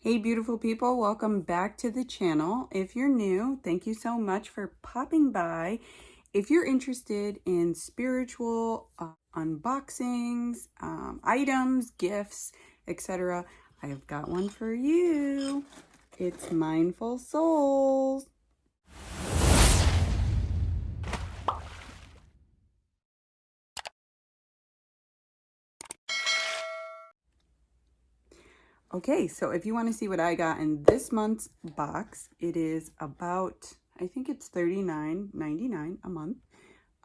Hey beautiful people, welcome back to the channel. If you're new, thank you so much for popping by. If you're interested in spiritual unboxings, items, gifts, etc., I have got one for you. It's Mindful Souls. Okay, so if you want to see what I got in this month's box, it is about, I think it's $39.99 a month.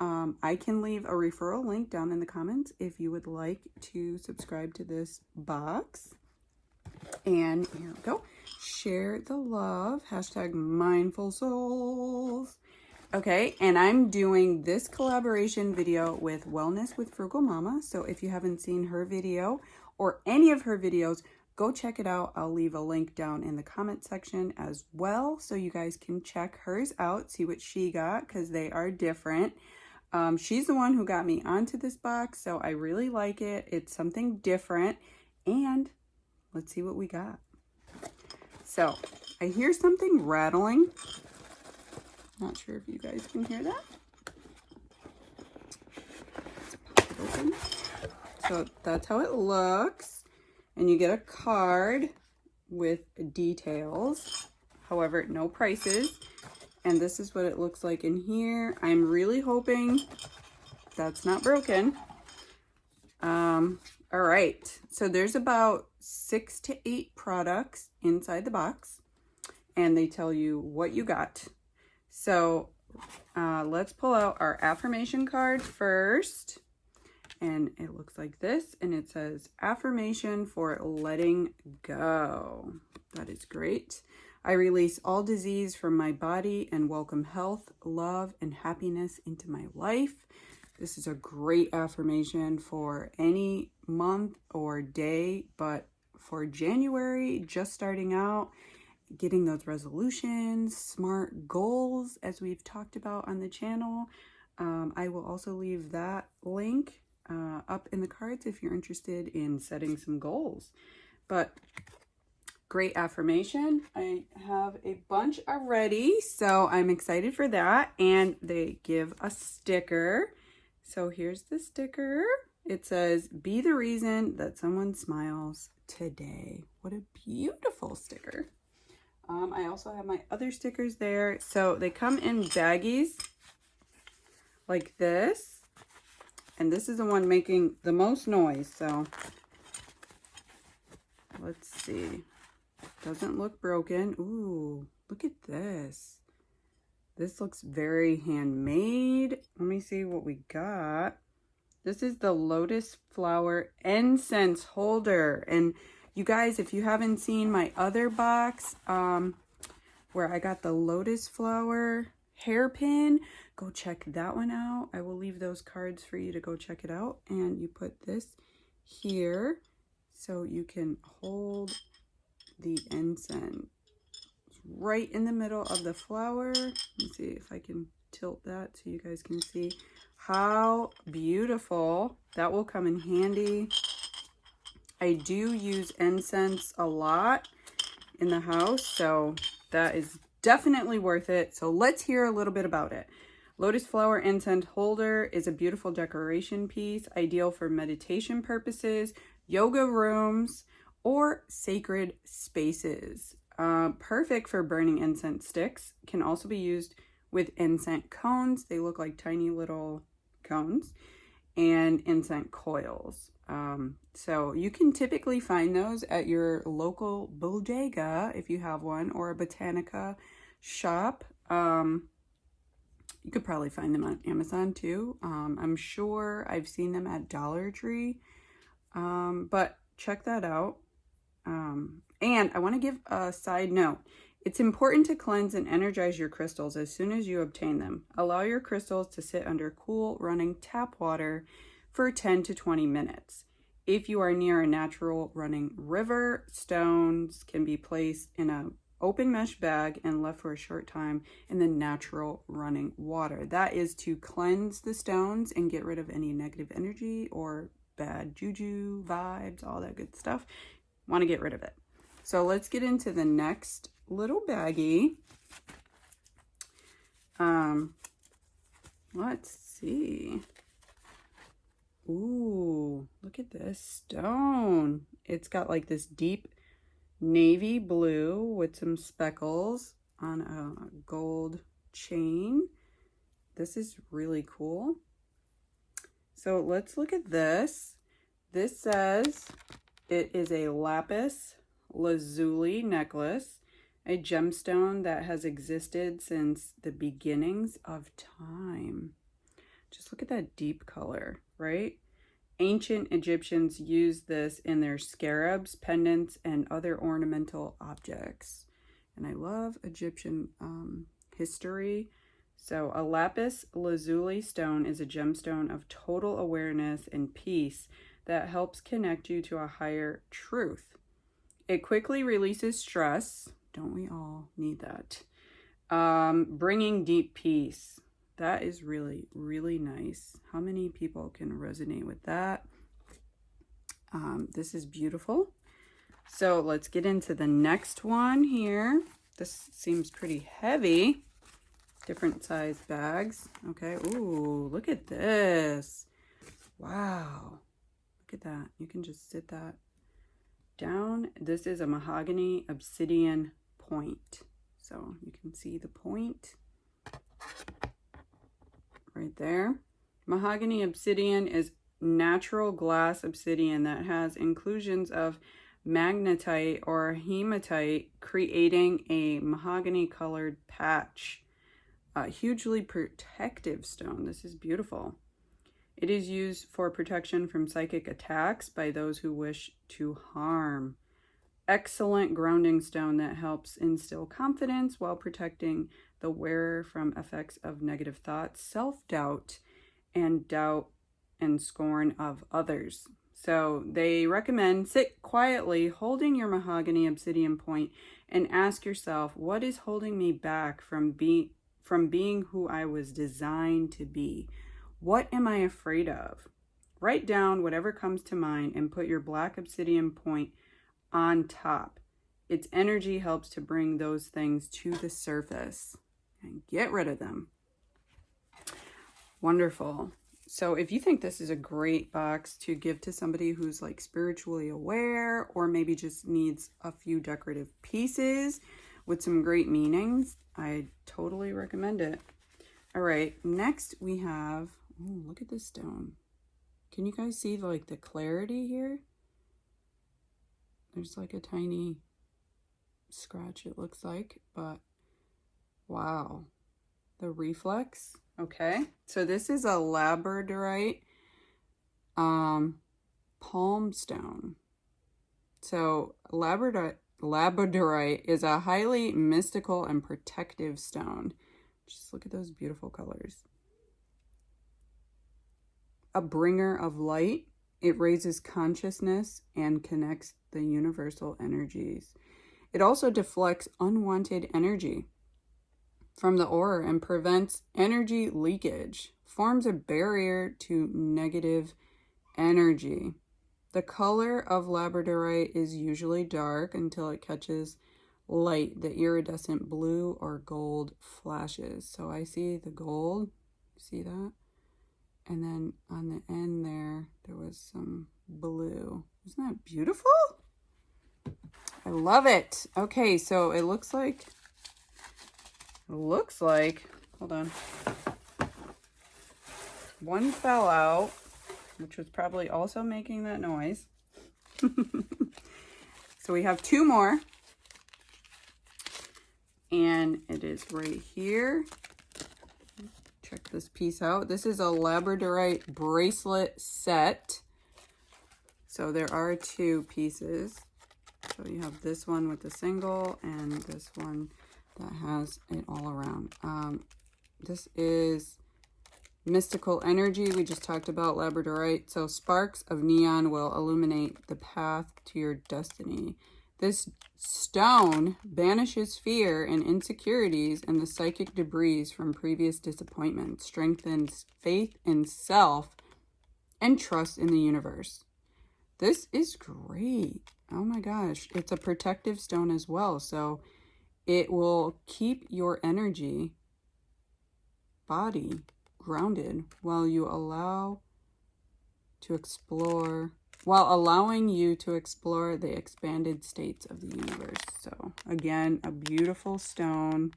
I can leave a referral link down in the comments if you would like to subscribe to this box. And here we go. Share the love. Hashtag Mindful Souls. Okay, and I'm doing this collaboration video with Wellness with Frugalmama. So if you haven't seen her video or any of her videos, go check it out. I'll leave a link down in the comment section as well, so you guys can check hers out, see what she got, because they are different. She's the one who got me onto this box, so I really like it. It's something different, and let's see what we got. So I hear something rattling. Not sure if you guys can hear that. Let's pop it open. So that's how it looks. And you get a card with details. However, no prices. And this is what it looks like in here. I'm really hoping that's not broken. All right. So there's about 6 to 8 products inside the box. And they tell you what you got. So let's pull out our affirmation card first. And it looks like this. And it says, affirmation for letting go. That is great. I release all disease from my body and welcome health, love, and happiness into my life. This is a great affirmation for any month or day, but for January, just starting out, getting those resolutions, smart goals, as we've talked about on the channel. I will also leave that link up in the cards if you're interested in setting some goals. But great affirmation. I have a bunch already, so I'm excited for that. And they give a sticker. So here's the sticker. It says, be the reason that someone smiles today. What a beautiful sticker. I also have my other stickers there. So they come in baggies like this. And this is the one making the most noise. So let's see. Doesn't look broken. Ooh, look at this. This looks very handmade. Let me see what we got. This is the Lotus flower incense holder. And you guys, if you haven't seen my other box, where I got the Lotus flower hairpin, go check that one out. I will leave those cards for you to go check it out. And you put this here so you can hold the incense right in the middle of the flower. Let me see if I can tilt that so you guys can see how beautiful. That will come in handy. I do use incense a lot in the house, so that is definitely worth it. So let's hear a little bit about it. Lotus flower incense holder is a beautiful decoration piece, ideal for meditation purposes, yoga rooms, or sacred spaces. Perfect for burning incense sticks. Can also be used with incense cones. They look like tiny little cones. And incense coils. So you can typically find those at your local bodega if you have one, or a botanica shop. You could probably find them on Amazon too. I'm sure I've seen them at Dollar Tree. But check that out. And I want to give a side note. It's important to cleanse and energize your crystals as soon as you obtain them. Allow your crystals to sit under cool running tap water for 10 to 20 minutes. If you are near a natural running river, stones can be placed in an open mesh bag and left for a short time in the natural running water. That is to cleanse the stones and get rid of any negative energy or bad juju, vibes, all that good stuff. Want to get rid of it. So let's get into the next little baggie. Let's see. Ooh, look at this stone. It's got like this deep navy blue with some speckles on a gold chain. This is really cool. So let's look at this. This says it is a Lapis Lazuli necklace, a gemstone that has existed since the beginnings of time. Just look at that deep color, right? Ancient Egyptians used this in their scarabs, pendants, and other ornamental objects. And I love Egyptian history. So a lapis lazuli stone is a gemstone of total awareness and peace that helps connect you to a higher truth. It quickly releases stress. Don't we all need that? Bringing deep peace. That is really, really nice. How many people can resonate with that? This is beautiful. So let's get into the next one here. This seems pretty heavy. Different size bags. Okay. Ooh, look at this. Wow. Look at that. You can just sit that down. This is a mahogany obsidian point. So you can see the point right there. Mahogany obsidian is natural glass obsidian that has inclusions of magnetite or hematite, creating a mahogany colored patch. A hugely protective stone. This is beautiful. It is used for protection from psychic attacks by those who wish to harm. Excellent grounding stone that helps instill confidence while protecting the wearer from effects of negative thoughts, self-doubt, and doubt and scorn of others. So they recommend sit quietly holding your mahogany obsidian point and ask yourself, what is holding me back from being who I was designed to be? What am I afraid of? Write down whatever comes to mind and put your black obsidian point on top. Its energy helps to bring those things to the surface and get rid of them. Wonderful. So if you think this is a great box to give to somebody who's like spiritually aware, or maybe just needs a few decorative pieces with some great meanings, I totally recommend it. All right, next we have, oh, look at this stone. Can you guys see like the clarity here? There's like a tiny scratch, it looks like, but wow, the reflex. Okay, so this is a Labradorite palm stone. So Labradorite is a highly mystical and protective stone. Just look at those beautiful colors. A bringer of light. It raises consciousness and connects the universal energies. It also deflects unwanted energy from the aura and prevents energy leakage. Forms a barrier to negative energy. The color of Labradorite is usually dark until it catches light. The iridescent blue or gold flashes. So I see the gold. See that? And then on the end there was some blue. Isn't that beautiful? I love it. Okay, so it looks like, hold on. One fell out, which was probably also making that noise. So we have two more. And it is right here. Check this piece out. This is a Labradorite bracelet set. So there are two pieces. So you have this one with the single and this one that has it all around. This is mystical energy. We just talked about Labradorite. So sparks of neon will illuminate the path to your destiny. This stone banishes fear and insecurities and the psychic debris from previous disappointments, strengthens faith in self and trust in the universe. This is great. Oh my gosh, it's a protective stone as well. So it will keep your energy body grounded while you allow to explore, while allowing you to explore the expanded states of the universe. So again, a beautiful stone.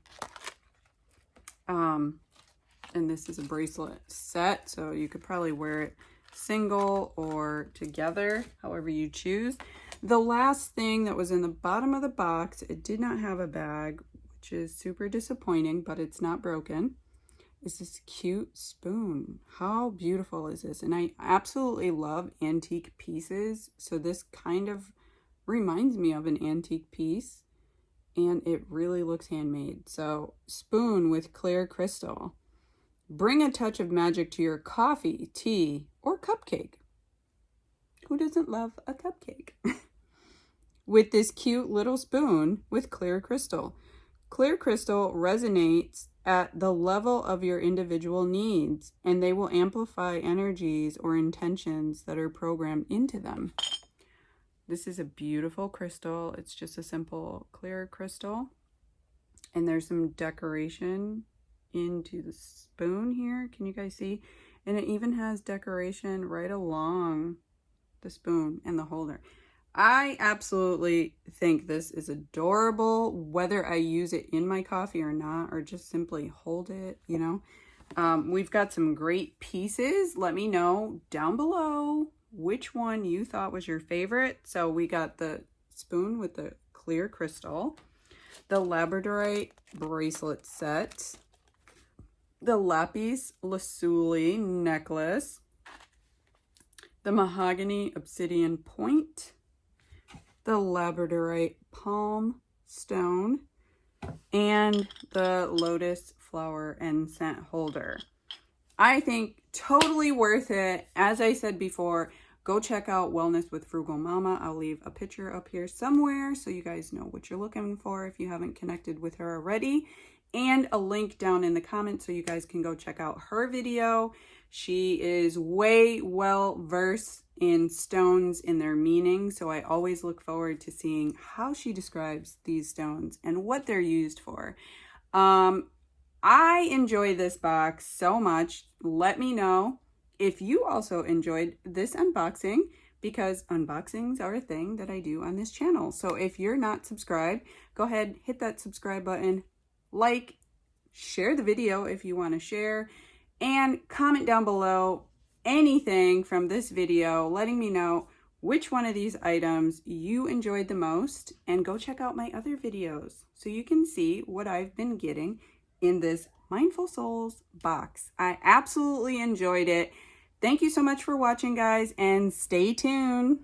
And this is a bracelet set, so you could probably wear it single or together, however you choose. The last thing that was in the bottom of the box, it did not have a bag, which is super disappointing, but it's not broken, is this cute spoon. How beautiful is this? And I absolutely love antique pieces, so this kind of reminds me of an antique piece, and it really looks handmade. So, spoon with clear crystal. Bring a touch of magic to your coffee, tea, or cupcake. Who doesn't love a cupcake? With this cute little spoon with clear crystal. Clear crystal resonates at the level of your individual needs, and they will amplify energies or intentions that are programmed into them. This is a beautiful crystal. It's just a simple clear crystal. And there's some decoration into the spoon here. Can you guys see? And it even has decoration right along the spoon and the holder. I absolutely think this is adorable, whether I use it in my coffee or not, or just simply hold it, you know. We've got some great pieces. Let me know down below which one you thought was your favorite. So we got the spoon with the clear crystal, the Labradorite bracelet set, the Lapis Lazuli necklace, the Mahogany Obsidian point, the Labradorite palm stone, and the Lotus flower and scent holder. I think totally worth it. As I said before, go check out Wellness with Frugalmama. I'll leave a picture up here somewhere so you guys know what you're looking for if you haven't connected with her already. And a link down in the comments so you guys can go check out her video. She is way well versed in stones and their meaning, so I always look forward to seeing how she describes these stones and what they're used for. I enjoy this box so much. Let me know if you also enjoyed this unboxing, because unboxings are a thing that I do on this channel. So if you're not subscribed, go ahead, hit that subscribe button, like, share the video if you want to share, and comment down below anything from this video letting me know which one of these items you enjoyed the most, and go check out my other videos so you can see what I've been getting in this Mindful Souls box. I absolutely enjoyed it. Thank you so much for watching, guys, and stay tuned.